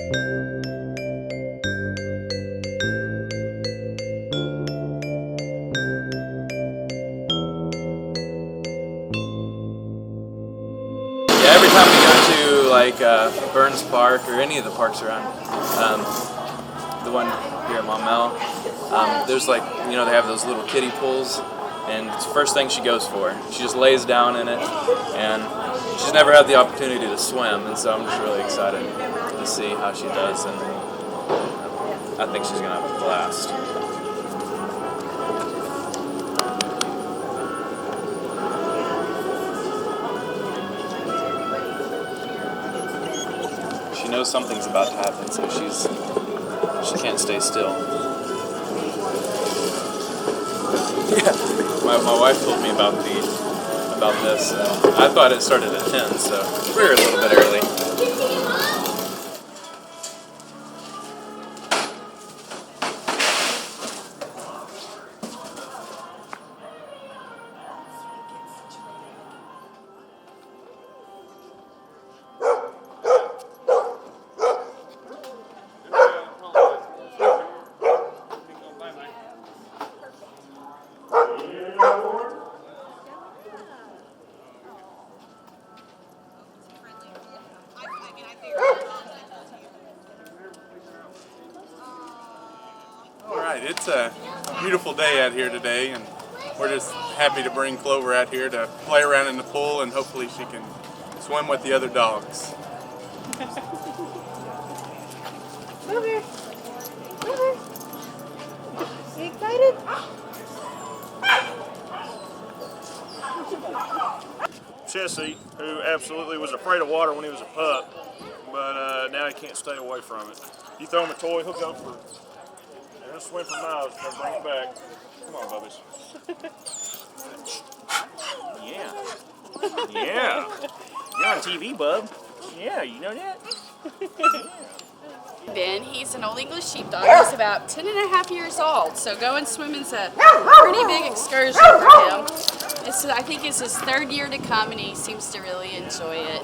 Yeah, every time we go to like Burns Park or any of the parks around, the one here at Maumelle, there's like, you know, they have those little kiddie pools, and it's the first thing she goes for. She just lays down in it, and she's never had the opportunity to swim, and so I'm just really excited to see how she does, and I think she's gonna have a blast. She knows something's about to happen, so she can't stay still. Yeah, my wife told me about this. I thought it started at 10, so we're a little bit early. Alright, it's a beautiful day out here today, and we're just happy to bring Clover out here to play around in the pool, and hopefully she can swim with the other dogs. Clover! Clover! You excited? Chessie, who absolutely was afraid of water when he was a pup, but now he can't stay away from it. You throw him a toy, he'll go for it. He'll swim for miles, he'll bring it back. Come on, Bubbies. Yeah. Yeah. You're on TV, bub. Yeah, you know that? Ben, he's an Old English sheepdog. He's about 10 and a half years old, so going swimming's a pretty big excursion for him. I think it's his third year to come, and he seems to really enjoy it.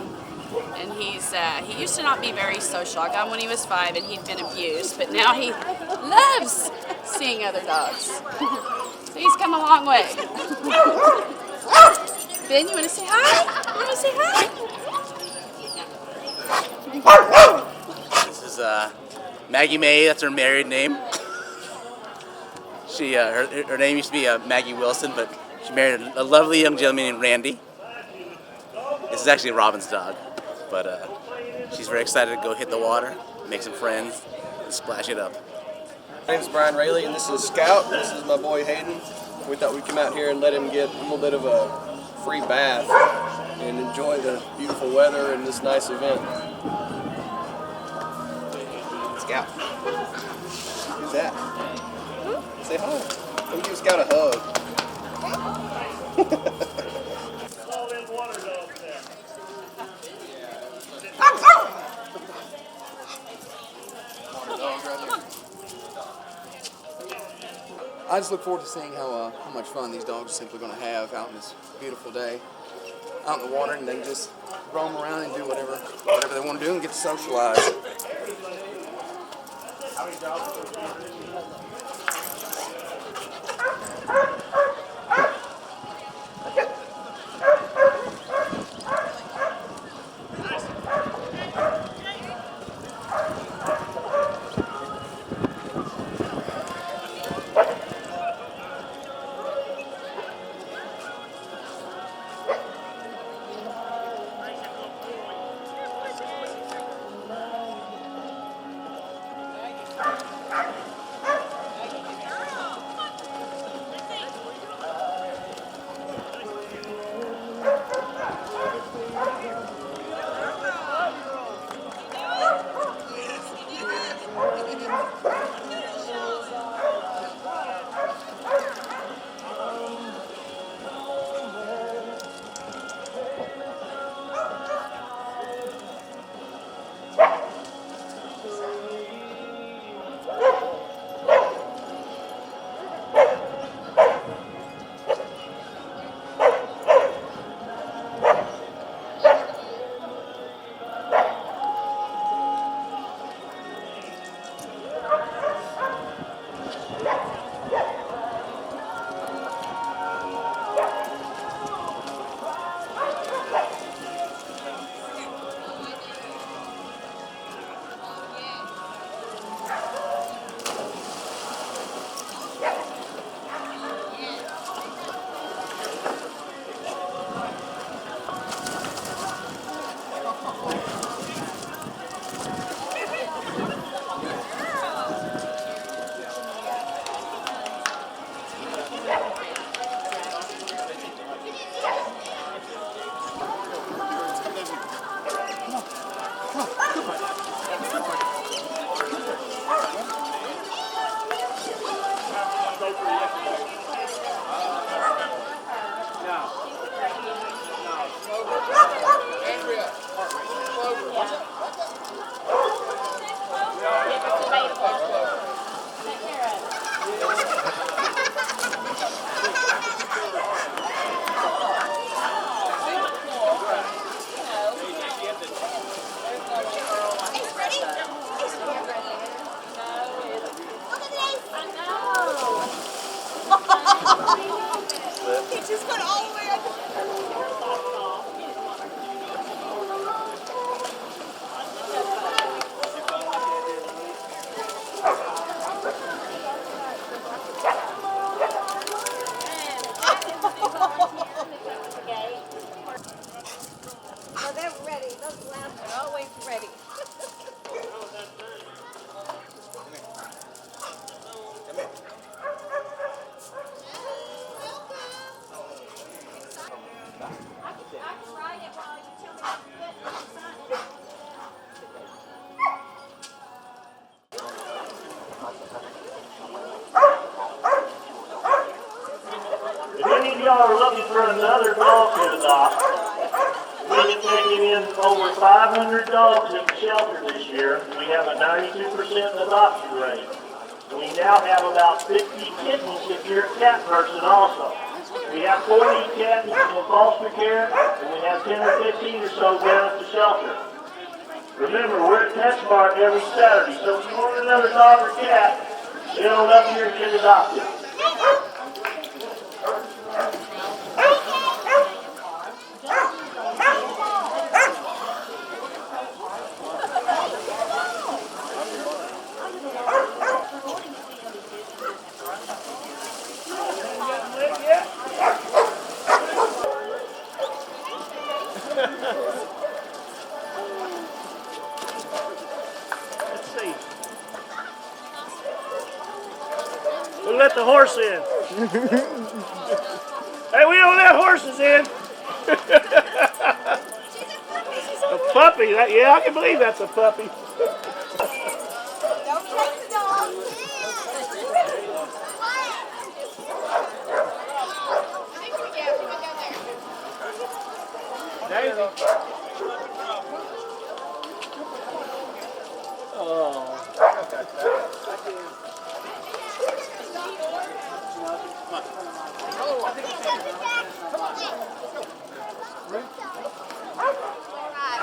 And he used to not be very social. I got him when he was 5, and he'd been abused, but now he loves seeing other dogs. So he's come a long way. Ben, you want to say hi? You want to say hi? This is Maggie May. That's her married name. She her name used to be Maggie Wilson, but she married a lovely young gentleman named Randy. This is actually Robin's dog, but she's very excited to go hit the water, make some friends, and splash it up. My name is Brian Rayleigh, and this is Scout. This is my boy Hayden. We thought we'd come out here and let him get a little bit of a free bath and enjoy the beautiful weather and this nice event. Scout. Who's that? Say hi. Let me give Scout a hug. I just look forward to seeing how much fun these dogs are simply going to have out in this beautiful day, out in the water, and they can just roam around and do whatever they want to do and get to socialize. It just went all the way up. Well, they're ready. Those lambs are always ready. If any of y'all are looking for another dog to adopt, we've been taking in over 500 dogs in the shelter this year. We have a 92% adoption rate. We now have about 50 kittens if you're a cat person also. We have 40 cats in foster care, and we have 10 or 15 or so down at the shelter. Remember, we're at PetSmart every Saturday, so if you want another dog or cat, get on up here and get adopted. Let's see. We'll let the horse in. Hey, we don't let horses in. A puppy? Yeah, I can believe that's a puppy. Don't take the dog. Daisy. Oh.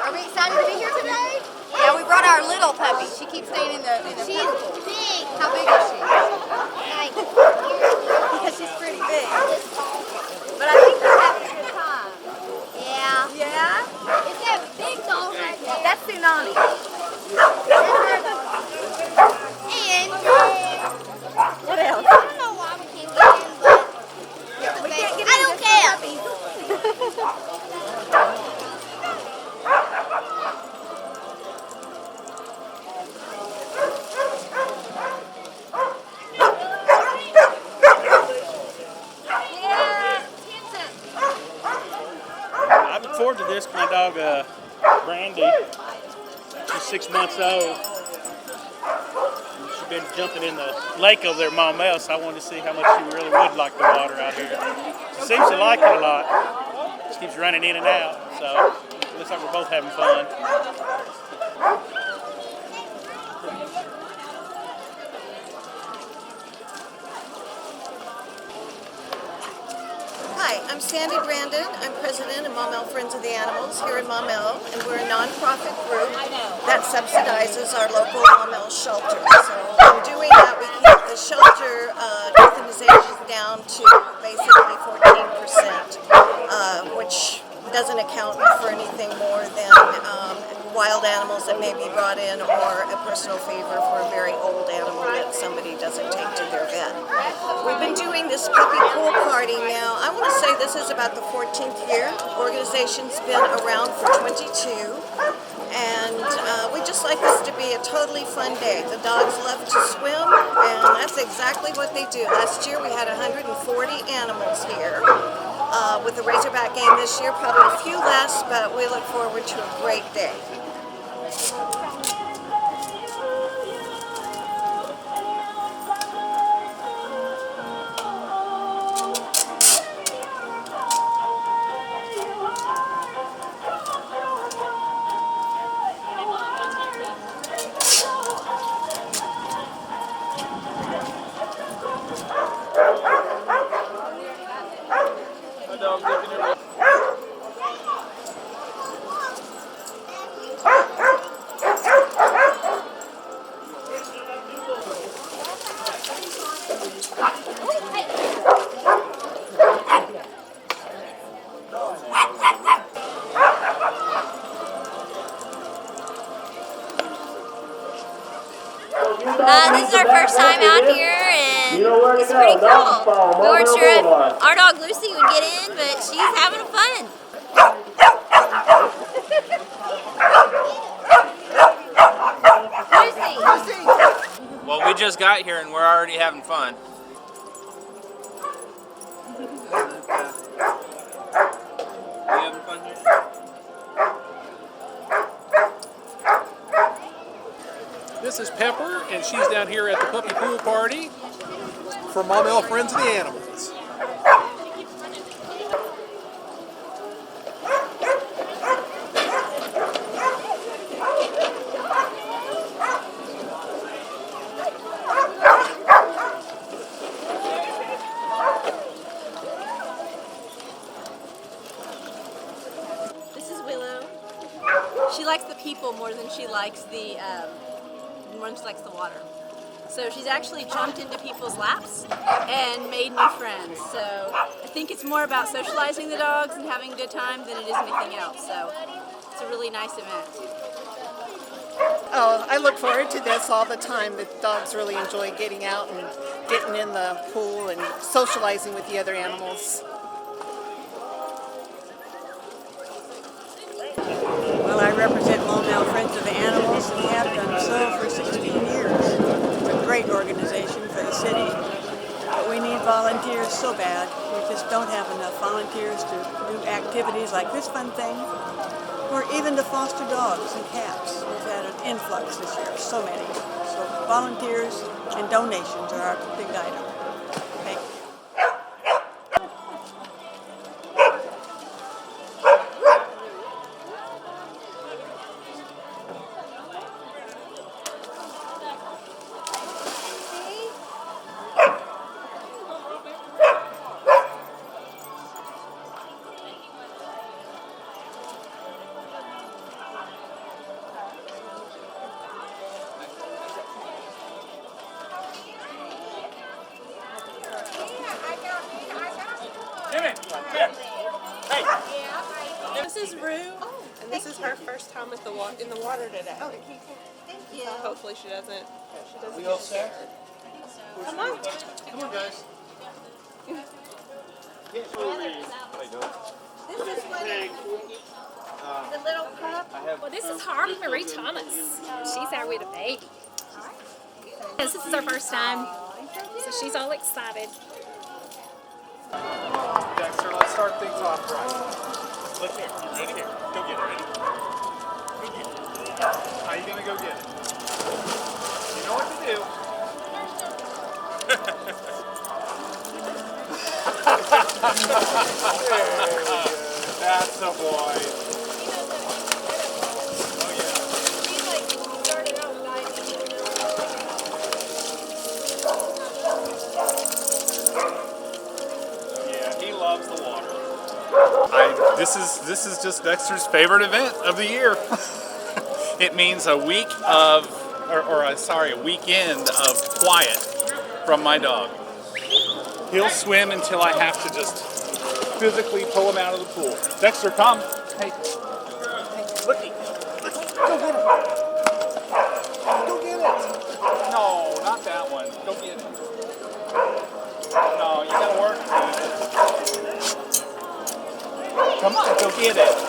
Are we excited to be here today? Yeah, we brought our little puppy. She keeps staying in the She's big. How big is she? Like, because she's pretty big. But I think we're having a good time. Yeah. Yeah? It's that big dog right there. That's Tsunami. And what else? I don't know why we can't get in, but we can't get in. I don't care. I look forward to this. My dog, Brandy, she's 6 months old. She's been jumping in the lake over there, Maumelle, so I wanted to see how much she really would like the water out here. She seems to like it a lot. She keeps running in and out, so it looks like we're both having fun. Hi, I'm Sandy Brandon. I'm president of Maumelle Friends of the Animals here in Maumelle, and we're a nonprofit group that subsidizes our local Maumelle shelter. So in doing that, we keep the shelter euthanization down to basically 14%, which doesn't account for anything more than wild animals that may be brought in or a personal favor for a very old animal that somebody doesn't take to their vet. We've been doing this puppy pool party now. I want to say this is about the 14th year. The organization's been around for 22, and we just like this to be a totally fun day. The dogs love to swim, and that's exactly what they do. Last year we had 140 animals here. With the Razorback game this year, probably a few less, but we look forward to a great day. This is our first time out here, and it's pretty cool. We weren't sure if our dog Lucy would get in, but she's having fun. Lucy! Well, we just got here and we're already having fun. You having fun here? This is Pepper, and she's down here at the puppy pool party for Maumelle Friends of the Animals. This is Willow. She likes the people more than she likes the water. So she's actually jumped into people's laps and made new friends. So I think it's more about socializing the dogs and having a good time than it is anything else. So it's a really nice event. Oh, I look forward to this all the time. The dogs really enjoy getting out and getting in the pool and socializing with the other animals. Well, I represent Maumelle Friends of the Animals and have done so for 16 years. It's a great organization for the city, but we need volunteers so bad. We just don't have enough volunteers to do activities like this fun thing, or even to foster dogs and cats. We've had an influx this year, so many. So volunteers and donations are our big item. Thank you. This is Rue, and this is her first time at in the water today. Oh, thank you. So hopefully she doesn't We all set? Come on. Come on, guys. This is what the little pup. Well, this is Harvey Marie Thomas. She's out with a baby. Yes, this is her first time, so she's all excited. Dexter, let's start things off right. Look here. You ready? Here. Go get it. Ready? Go get it. How you going to go get it? You know what to do. That's the boy. This is just Dexter's favorite event of the year. It means a week of, a weekend of quiet from my dog. He'll swim until I have to just physically pull him out of the pool. Dexter, come. Hey, looky. Go get him. Go get it. No, not that one. Go get it. No, you gotta work. Come on, go get it.